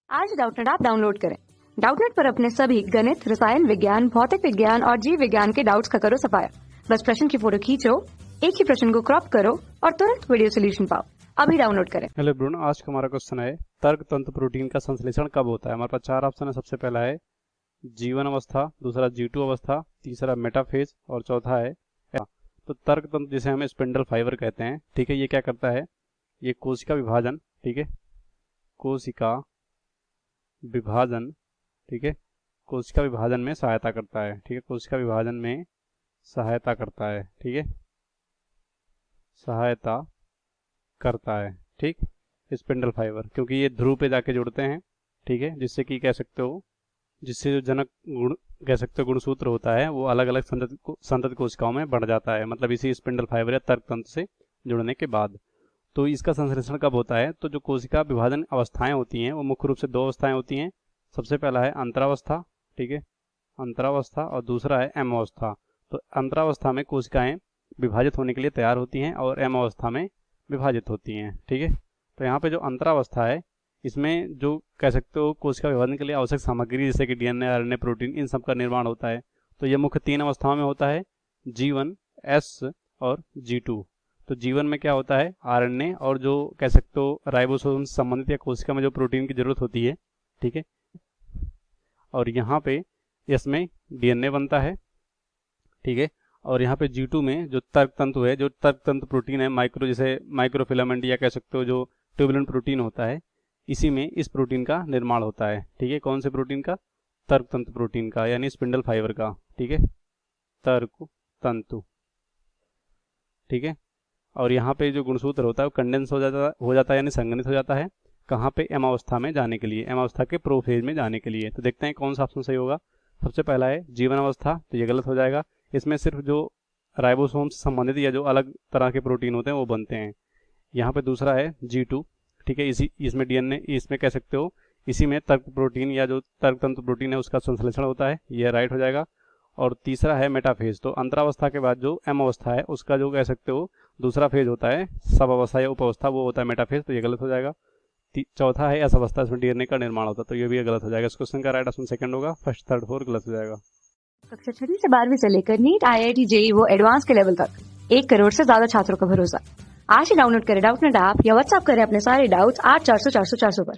आज Doubtnut app download करें। Doubtnut पर अपने सभी गणित, रसायन विज्ञान, भौतिक विज्ञान और जीव विज्ञान के डाउट्स का करो सफाया। बस प्रश्न की फोटो खींचो, एक ही प्रश्न को क्रॉप करो और तुरंत वीडियो सोल्यूशन पाओ। अभी डाउनलोड करें। हेलो एवरीवन, आज का हमारा क्वेश्चन है तर्क तंतु प्रोटीन का संश्लेषण कब होता है। हमारे पास चार ऑप्शन है। सबसे पहला है G1 अवस्था, दूसरा G2 अवस्था, तीसरा मेटाफेज और चौथा है तो तर्क तंतु जिसे हम स्पिंडल फाइबर कहते हैं। ठीक है, ये क्या करता है, ये कोशिका विभाजन, ठीक है, कोशिका विभाजन, ठीक है, कोशिका विभाजन में सहायता करता है। ठीक है, कोशिका विभाजन में सहायता करता है। ठीक है, सहायता करता है। ठीक, स्पिंडल फाइबर, क्योंकि ये ध्रुव पे जाके जुड़ते हैं। ठीक है, जिससे कि कह सकते हो, जिससे जो जनक गुण कह सकते हो गुणसूत्र होता है वो अलग अलग संतति कोशिकाओं में बढ़ जाता है, मतलब इसी स्पिंडल फाइबर या तर्क तंत्र से जुड़ने के बाद। तो इसका संश्लेषण कब होता है, तो जो कोशिका विभाजन अवस्थाएं होती हैं वो मुख्य रूप से दो अवस्थाएं होती हैं। सबसे पहला है अंतरावस्था, ठीक है, अंतरावस्था, और दूसरा है एम अवस्था। तो अंतरावस्था में कोशिकाएं विभाजित होने के लिए तैयार होती हैं और एम अवस्था में विभाजित होती हैं। ठीक है, तो यहाँ पे जो अंतरावस्था है इसमें जो कह सकते हो कोशिका विभाजन के लिए आवश्यक सामग्री जैसे कि डीएनए, आरएनए, प्रोटीन, इन सब का निर्माण होता है। तो ये मुख्य तीन अवस्थाओं में होता है, G1, S और G2। तो G1 में क्या होता है, आरएनए और जो कह सकते हो राइबोसोम से संबंधित या कोशिका में जो प्रोटीन की जरूरत होती है। ठीक है, और यहाँ पे इसमें डीएनए बनता है। ठीक है, और यहाँ पे G2 में जो तर्क तंतु है, जो तर्क तंतु प्रोटीन है, माइक्रो जैसे माइक्रोफिलामेंट या कह सकते हो जो ट्यूबुलेंट प्रोटीन होता है, इसी में इस प्रोटीन का निर्माण होता है। ठीक है, कौन से प्रोटीन का, तर्क तंतु प्रोटीन का, यानी स्पिंडल फाइबर का। ठीक है, तर्क तंतु। ठीक है, और यहाँ पे जो गुणसूत्र होता है वो कंडेंस हो जाता है यानी संघनित हो जाता है। कहाँ पे, एम अवस्था में जाने के लिए, एम अवस्था के प्रोफेज में जाने के लिए। तो देखते हैं कौन सा ऑप्शन सही होगा। सबसे पहला है G1 अवस्था, तो ये गलत हो जाएगा। इसमें सिर्फ जो राइबोसोम से संबंधित या जो अलग तरह के प्रोटीन होते हैं वो बनते हैं। यहाँ पे दूसरा है G2, ठीक है, इसमें डीएनए, इसमें कह सकते हो इसी में तर्क प्रोटीन या जो तर्क तंतु प्रोटीन है उसका संश्लेषण होता है, ये राइट हो जाएगा। और तीसरा है मेटाफेज, तो अंतरावस्था के बाद जो एम अवस्था है उसका जो कह सकते हो दूसरा फेज होता है, सब अवस्था या उप अवस्था, वो होता है मेटाफेज, तो ये गलत हो जाएगा। चौथा है एस अवस्था, इसमें डीएनए का निर्माण होता है, तो ये भी गलत हो जाएगा। इस क्वेश्चन का राइट ऑप्शन सेकंड होगा, फर्स्ट थर्ड फोर्थ गलत हो जाएगा। कक्षा 6 से 12वीं से लेकर नीट, IIT, JEE वो एडवांस के लेवल तक 1 करोड़ से ज्यादा छात्रों का भरोसा। आज ही डाउनलोड करें डाउटनेट ऐप या व्हाट्सएप करें अपने सारे डाउट्स 8400 400 400 पर।